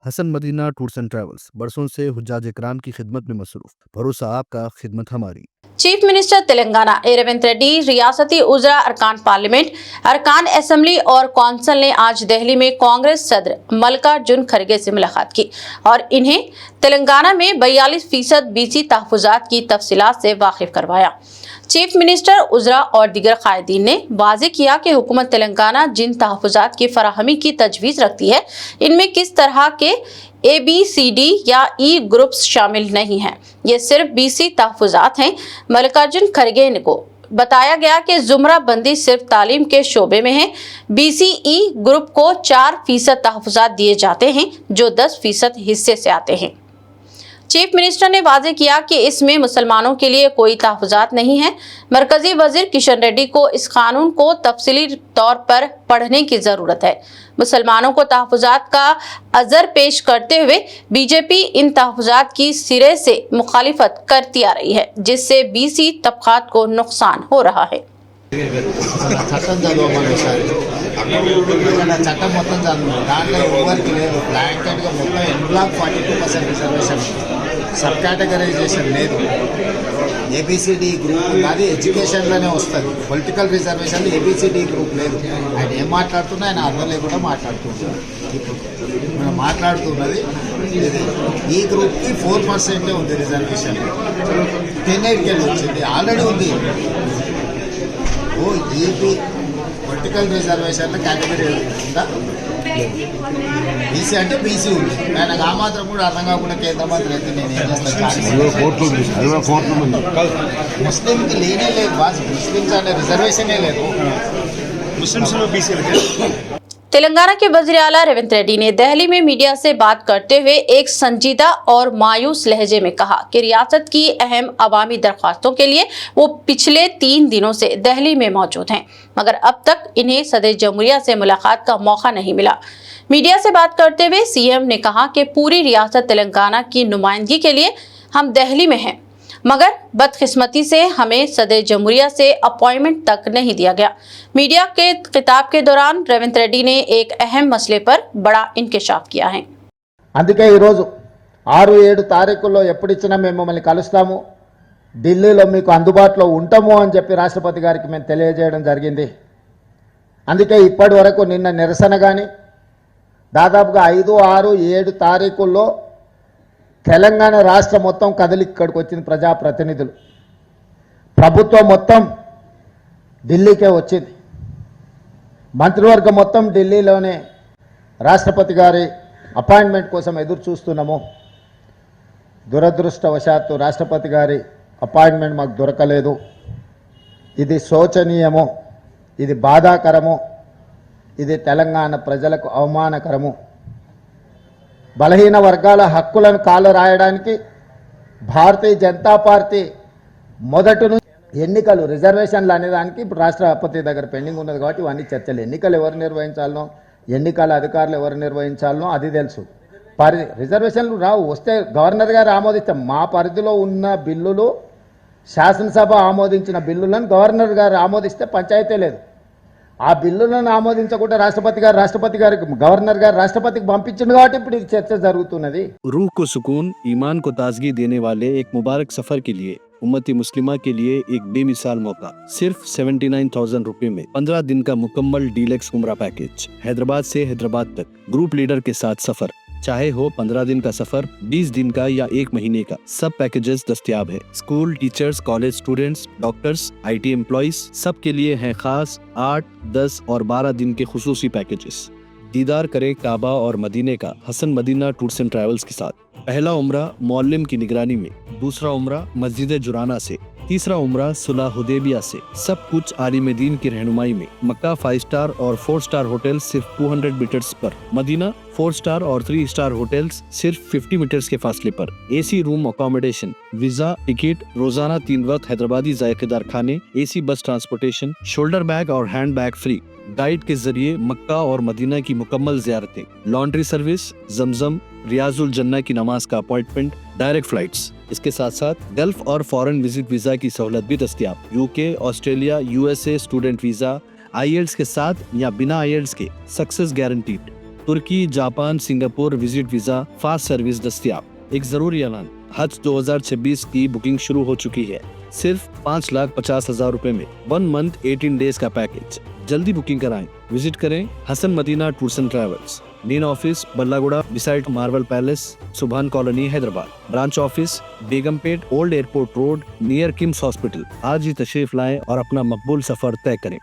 Hasan Madina tours and travels बरसों से हुज्जाज इकराम की खिदमत में मसरूफ। भरोसा आपका, खिदमत हमारी। चीफ मिनिस्टर तेलंगाना रेवंत रेड्डी, रियासती उजरा, अरकान पार्लियामेंट, अरकान असेंबली और कौंसिल ने आज दिल्ली में कांग्रेस सदर मल्लिकार्जुन खड़गे से मुलाकात की और इन्हें तेलंगाना में 42% बीसी तहफुजात की तफसीलात से वाकिफ करवाया। चीफ मिनिस्टर उजरा और दीगर कायदीन ने वाज़ेह किया कि हुकूमत तेलंगाना जिन तहफुजात की फराहमी की तजवीज़ रखती है, इनमें किस तरह के ABCD या E ग्रुप्स शामिल नहीं हैं। ये सिर्फ BC तहफुजात हैं। मल्लिकार्जुन खड़गे को बताया गया कि जुमरा बंदी सिर्फ तालीम के शोबे में है। BCE ग्रुप को 4% तहफुजात दिए जाते हैं जो 10% हिस्से से आते हैं। चीफ मिनिस्टर ने वाज़ेह किया कि इसमें मुसलमानों के लिए कोई तहफुजात नहीं है। मरकजी वजीर किशन रेड्डी को इस कानून को तफसीली तौर पर पढ़ने की जरूरत है। मुसलमानों को तहफुजात का अज़र पेश करते हुए बीजेपी इन तहफुजात की सिरे से मुखालिफत करती आ रही है, जिससे BC तबकात को नुकसान हो रहा है। చట్టం చదవమని చట్టం మొత్తం చదువు దాంట్లో ఎవరికి లేదు. బ్లాంకెట్గా మొత్తం ఎన్బ్లాక్ 42% రిజర్వేషన్, సబ్ కేటగరైజేషన్ లేదు. ABCD గ్రూప్ అది ఎడ్యుకేషన్లోనే వస్తుంది. పొలిటికల్ రిజర్వేషన్ ABCD గ్రూప్ లేదు. ఆయన ఏం మాట్లాడుతున్నా ఆయన అర్థం లేకుండా మాట్లాడుతున్నారు. ఇప్పుడు మనం మాట్లాడుతున్నది ఇది ఈ గ్రూప్కి 4% ఉంది రిజర్వేషన్. 10-8 వచ్చింది, ఆల్రెడీ ఉంది. ఈపీ పొలిటికల్ రిజర్వేషన్ కేటగిరీ ఉందా? BC అంటే BC ఉంది. ఆయనకు ఆ మాత్రం కూడా అర్థం కాకుండా కేంద్ర మంత్రి అయితే నేను ఏం చేస్తాను? ముస్లింకి లేనే లేదు బాస్. ముస్లిమ్స్ అనే రిజర్వేషనే లేదు. तेलंगाना के वज़ीर आला रेवंत रेड्डी ने दिल्ली में मीडिया से बात करते हुए एक संजीदा और मायूस लहजे में कहा कि रियासत की अहम अवामी दरख्वास्तों के लिए वो पिछले 3 दिनों से दिल्ली में मौजूद हैं, मगर अब तक इन्हें सदर जमहूरिया से मुलाकात का मौका नहीं मिला। मीडिया से बात करते हुए CM ने कहा कि पूरी रियासत तेलंगाना की नुमाइंदगी के लिए हम दिल्ली में हैं, मगर बदकिस्मती से हमें सदर जमहूरिया से अपॉइंटमेंट तक नहीं दिया गया। मीडिया के खिताब के दौरान रेवंत रेड्डी ने एक अहम मसले पर बड़ा इंकशाफ किया है। అందుకే ఈరోజు 6-7 తారీఖుల్లో ఎప్పుడిచ్చినా మేము మిమ్మల్ని కలుస్తాము, ఢిల్లీలో మీకు అందుబాటులో ఉంటాము అని చెప్పి రాష్ట్రపతి గారికి మేము తెలియజేయడం జరిగింది. అందుకే ఇప్పటి వరకు నిన్న నిరసన కానీ దాదాపుగా 5, 6, 7 తారీఖుల్లో తెలంగాణ రాష్ట్రం మొత్తం కదిలి ఇక్కడికి వచ్చింది. ప్రజాప్రతినిధులు, ప్రభుత్వం మొత్తం ఢిల్లీకే వచ్చింది. మంత్రివర్గం మొత్తం ఢిల్లీలోనే రాష్ట్రపతి గారి అపాయింట్మెంట్ కోసం ఎదురు చూస్తున్నాము. దురదృష్టవశాత్తు రాష్ట్రపతి గారి అపాయింట్మెంట్ మాకు దొరకలేదు. ఇది శోచనీయము, ఇది బాధాకరము, ఇది తెలంగాణ ప్రజలకు అవమానకరము. బలహీన వర్గాల హక్కులను కాలు రాయడానికి భారతీయ జనతా పార్టీ మొదటి నుంచి ఎన్నికలు రిజర్వేషన్లు అనేదానికి ఇప్పుడు రాష్ట్రపతి దగ్గర పెండింగ్ ఉన్నది కాబట్టి ఇవన్నీ చర్చలు. ఎన్నికలు ఎవరు నిర్వహించాలనో, ఎన్నికల అధికారులు ఎవరు నిర్వహించాలనో అది తెలుసు. రిజర్వేషన్లు రావు, వస్తే గవర్నర్ గారు ఆమోదిస్తాం. మా పరిధిలో ఉన్న బిల్లులు, శాసనసభ ఆమోదించిన బిల్లులను గవర్నర్ గారు ఆమోదిస్తే పంచాయతీ లేదు. ఆ బిల్లులను ఆమోదించకుండా రాష్ట్రపతి గారికి గవర్నర్ గారు రాష్ట్రపతికి పంపించింది కాబట్టి ఇప్పుడు ఇది చర్చ జరుగుతున్నది. रूह को सुकून, ईमान को ताजगी देने वाले एक मुबारक सफर के लिए उम्मती मुस्लिमा के लिए एक बेमिसाल मौका। सिर्फ 79,000 रुपए में 15 दिन का मुकम्मल डीलक्स उम्रा पैकेज। हैदराबाद से हैदराबाद तक ग्रुप लीडर के साथ सफर, चाहे हो 15 दिन का सफर, 20 दिन का या 1 महीने का, सब पैकेजेस दस्तयाब है। School teachers, college students, doctors, IT employees, सब के लिए हैं खास 8, 10 और 12 दिन के खुसूसी पैकेजेस। दीदार करें काबा और मदीने का Hasan Madina tours and travels के साथ। पहला उम्रा मौल्लिम की निगरानी में, दूसरा उम्रा मस्जिद जुराना से, तीसरा उम्रा सुलह हुदैबिया से, सब कुछ आलिम दीन की रहनुमाई में। मक्का 5 स्टार और 4 स्टार होटल सिर्फ 200 मीटर्स पर, मदीना 4 स्टार और 3 स्टार होटल्स सिर्फ 50 मीटर्स के फासले पर। AC room accommodation, visa, ticket, रोजाना 3 वक्त हैदराबादी जायकेदार खाने, AC बस ट्रांसपोर्टेशन, शोल्डर बैग और हैंड बैग फ्री। गाइड के जरिए मक्का और मदीना की मुकम्मल ज़ियारतें, लॉन्ड्री सर्विस, जमजम, रियाजुल जन्ना की नमाज का अपॉइंटमेंट, डायरेक्ट फ्लाइट्स। इसके साथ साथ गल्फ और फॉरेन विजिट वीजा की सहूलत भी दस्तयाब। UK, Australia, USA student visa, IELTS के साथ या बिना IELTS के सक्सेस गारंटीड। तुर्की, Japan, Singapore visit visa fast service दस्तयाब। एक जरूरी ऐलान, हज 2026 की बुकिंग शुरू हो चुकी है। सिर्फ 5,50,000 रुपए में 1 मंथ 18 डेज का पैकेज। जल्दी बुकिंग कराएं। विजिट करें Hasan Madina tours and travels, main office Ballaguda beside marble palace, Subhan colony, Hyderabad. Branch office Begumpet, old airport road, near KIMS hospital. आज ही तशरीफ लाएं और अपना मकबूल सफर तय करें।